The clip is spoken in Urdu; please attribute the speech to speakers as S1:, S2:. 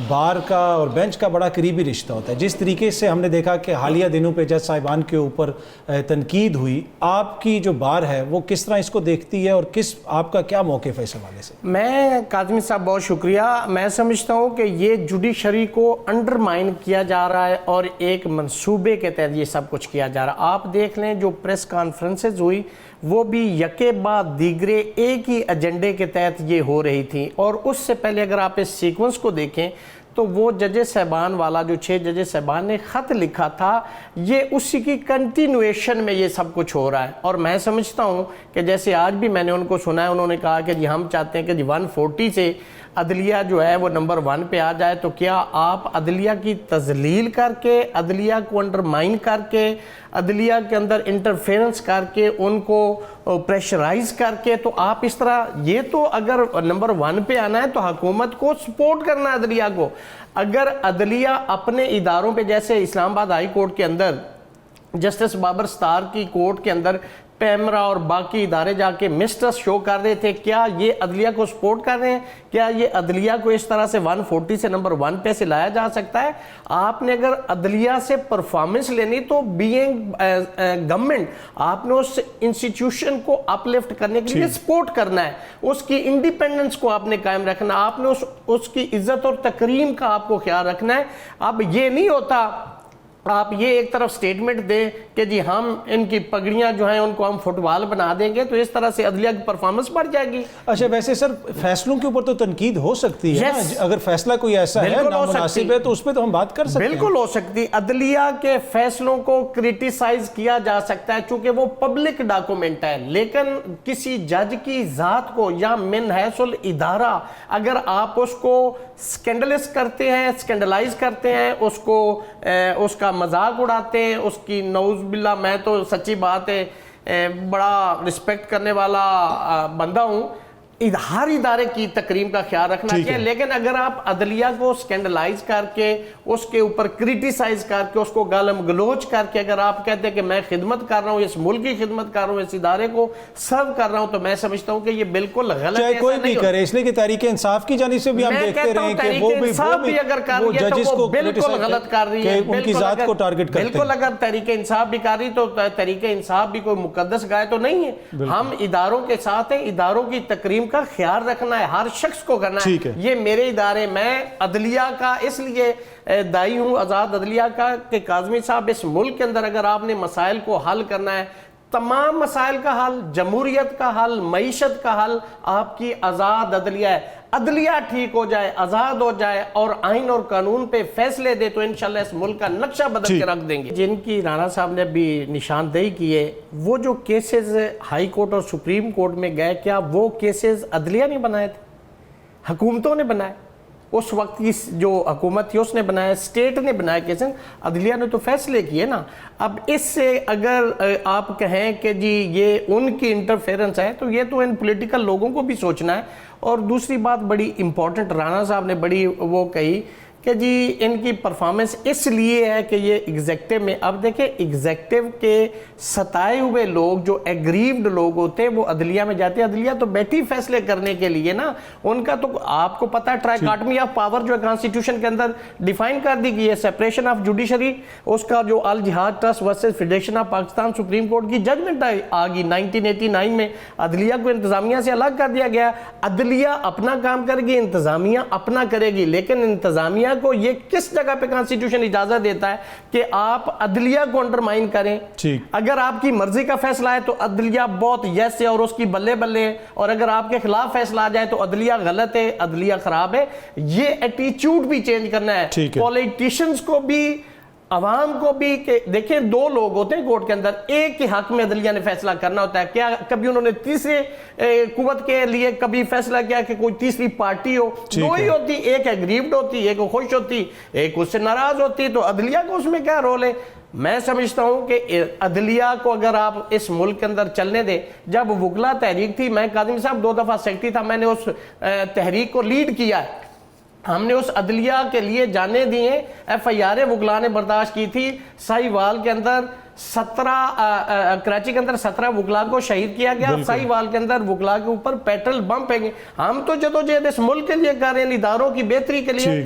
S1: بار کا اور بینچ کا بڑا قریبی رشتہ ہوتا ہے. جس طریقے سے ہم نے دیکھا کہ حالیہ دنوں پہ جج صاحبان کے اوپر تنقید ہوئی, آپ کی جو بار ہے وہ کس طرح اس کو دیکھتی ہے اور آپ کا کیا موقف ہے اس حوالے سے؟
S2: میں کاظمی صاحب بہت شکریہ. میں سمجھتا ہوں کہ یہ جوڈیشری کو انڈرمائن کیا جا رہا ہے اور ایک منصوبے کے تحت یہ سب کچھ کیا جا رہا ہے. آپ دیکھ لیں جو پریس کانفرنسز ہوئی وہ بھی یکے بعد دیگرے ایک ہی ایجنڈے کے تحت یہ ہو رہی تھی, اور اس سے پہلے اگر آپ اس سیکونس کو دیکھیں تو وہ ججز صاحبان والا جو 6 ججز صاحبان نے خط لکھا تھا, یہ اسی کی کنٹینویشن میں یہ سب کچھ ہو رہا ہے. اور میں سمجھتا ہوں کہ جیسے آج بھی میں نے ان کو سنا ہے, انہوں نے کہا کہ جی ہم چاہتے ہیں کہ جی 140 سے عدلیہ جو ہے وہ نمبر 1 پہ آ جائے. تو کیا آپ عدلیہ کی تذلیل کر کے, عدلیہ کو انڈرمائن کر کے, عدلیہ کے اندر انٹرفیرنس کر کے, ان کو پریشرائز کر کے, تو آپ اس طرح, یہ تو اگر نمبر 1 پہ آنا ہے تو حکومت کو سپورٹ کرنا ہے عدلیہ کو. اگر عدلیہ اپنے اداروں پہ, جیسے اسلام آباد ہائی کورٹ کے اندر جسٹس بابر ستار کی کورٹ کے اندر پیمرا اور باقی ادارے جا کے مسٹرس شو کر رہے تھے, کیا یہ عدلیہ کو سپورٹ کر رہے ہیں؟ کیا یہ عدلیہ کو اس طرح سے 140 سے نمبر 1 پہ سے لایا جا سکتا ہے؟ آپ نے اگر عدلیہ سے پرفارمنس لینی تو بینگ گورنمنٹ آپ نے اس انسٹیٹیوشن کو اپ لفٹ کرنے کے لیے سپورٹ کرنا ہے, اس کی انڈیپینڈنس کو آپ نے قائم رکھنا, آپ نے اس کی عزت اور تکریم کا آپ کو خیال رکھنا ہے. اب یہ نہیں ہوتا آپ یہ ایک طرف سٹیٹمنٹ دیں کہ جی ہم ان کی پگڑیاں جو ہیں ان کو ہم فٹ بال بنا دیں گے, تو اس طرح سے عدلیہ کی پرفارمنس بڑھ جائے گی.
S1: اچھا ویسے سر فیصلوں کے اوپر تو تنقید ہو سکتی ہے, اگر فیصلہ کوئی ایسا ہے نامناسب ہے تو اس پہ تو ہم بات کر سکتے ہیں.
S2: بالکل ہو سکتی. عدلیہ کے فیصلوں کو کرٹیسائز کیا جا سکتا ہے چونکہ وہ پبلک ڈاکومنٹ ہے, لیکن کسی جج کی ذات کو یا من حیث الادارہ اگر آپ اس کو سکینڈلس کرتے ہیں, سکینڈلائز کرتے ہیں, اس کا مذاق اڑاتے ہیں, اس کی نعوذ باللہ, میں تو سچی بات ہے بڑا رسپیکٹ کرنے والا بندہ ہوں, ہر ادارے کی تکریم کا خیال رکھنا چاہیے, لیکن اگر آپ عدلیہ کو سکینڈلائز کر کے, اس کے اوپر کرٹیسائز کر کے, اس کو گالم گلوچ کر کے اگر آپ کہتے ہیں کہ میں خدمت کر رہا ہوں, اس ملک کی خدمت کر رہا ہوں, اس ادارے کو سرو کر رہا ہوں, تو میں سمجھتا ہوں کہ یہ بالکل غلط ہے.
S1: چاہے کوئی بھی کرے, اس لیے کہ تحریک انصاف کی جانب سے بھی ہم دیکھتے رہے کہ وہ بھی
S2: اگر کر رہی ہے تو وہ بالکل غلط کر رہی ہے,
S1: ان کی ذات کو ٹارگٹ کرتے ہیں.
S2: بالکل اگر تحریک انصاف بھی کر رہی تو تحریک انصاف بھی کوئی مقدس گائے تو نہیں ہے. ہم اداروں کے ساتھ ہیں, اداروں کی تکریم کا خیال رکھنا ہے, ہر شخص کو کرنا ہے. یہ میرے ادارے, میں عدلیہ کا اس لیے دائی ہوں, آزاد عدلیہ کا, کہ کاظمی صاحب اس ملک کے اندر اگر آپ نے مسائل کو حل کرنا ہے, تمام مسائل کا حل, جمہوریت کا حل, معیشت کا حل آپ کی آزاد عدلیہ ہے. عدلیہ ٹھیک ہو جائے, آزاد ہو جائے اور آئین اور قانون پہ فیصلے دے تو انشاءاللہ اس ملک کا نقشہ بدل کے رکھ دیں گے. جن کی رانا صاحب نے بھی نشاندہی کی ہے, وہ جو کیسز ہائی کورٹ اور سپریم کورٹ میں گئے, کیا وہ کیسز عدلیہ نہیں بنائے تھے, حکومتوں نے بنائے؟ اس وقت کی جو حکومت تھی اس نے بنایا, اسٹیٹ نے بنایا کیسز, عدلیہ نے تو فیصلے کیے نا. اب اس سے اگر آپ کہیں کہ جی یہ ان کی انٹرفیرنس ہے, تو یہ تو ان پولیٹیکل لوگوں کو بھی سوچنا ہے. اور دوسری بات بڑی امپورٹنٹ رانا صاحب نے بڑی وہ کہی کہ جی ان کی پرفارمنس اس لیے ہے کہ یہ ایگزیکٹو میں, اب دیکھیں ایگزیکٹو کے ستائے ہوئے لوگ جو ایگریوڈ لوگ ہوتے ہیں وہ عدلیہ میں جاتے ہیں. عدلیہ تو بیٹھی فیصلے کرنے کے لیے نا, ان کا تو آپ کو پتہ ہے ٹرائیکاٹمی آف پاور جو ہے کانسٹیٹیوشن کے اندر ڈیفائن کر دی گئی ہے, سیپریشن آف جوڈیشری, اس کا جو Al Jihad trust versus federation of Pakistan supreme court کی ججمنٹ آ گئی 1989 میں, عدلیہ کو انتظامیہ سے الگ کر دیا گیا. عدلیہ اپنا کام کرے گی, انتظامیہ اپنا کرے گی, لیکن انتظامیہ کو یہ کس جگہ پہ کانسٹیٹیوشن اجازت دیتا ہے کہ آپ عدلیہ کو انڈرمائن کریں؟ اگر آپ کی مرضی کا فیصلہ ہے تو عدلیہ بہت یس ہے اور اس کی بلے بلے ہے, اور اگر آپ کے خلاف فیصلہ آ جائے تو عدلیہ غلط ہے, عدلیہ خراب ہے. یہ ایٹیچیوڈ بھی چینج کرنا ہے, پولیٹیشنز کو بھی, عوام کو بھی, کہ دیکھیں دو لوگ ہوتے ہیں کورٹ کے اندر, ایک کے حق میں عدلیہ نے فیصلہ کرنا ہوتا ہے. کیا کبھی انہوں نے تیسرے قوت کے لیے کبھی فیصلہ کیا کہ کوئی تیسری پارٹی ہو؟ دو ہی ہوتی, ایک ایگریوڈ ہوتی, ایک خوش ہوتی, ایک اس سے ناراض ہوتی. تو عدلیہ کو اس میں کیا رول ہے؟ میں سمجھتا ہوں کہ عدلیہ کو اگر آپ اس ملک کے اندر چلنے دیں, جب وکلا تحریک تھی, میں کاظمی صاحب 2 دفعہ سیکرٹری تھا, میں نے اس تحریک کو لیڈ کیا ہے, ہم نے اس عدلیہ کے لیے جانے دیے. ایف آئی آر وکلا نے برداشت کی تھی, ساہیوال کے اندر 17 کراچی کے اندر 17 وکلا کو شہید کیا گیا, ساہیوال کے اندر وکلا کے اوپر پیٹرول بم پھینکے. ہم تو جدوجہد اس ملک کے لیے کر رہے ہیں, اداروں کی بہتری کے لیے.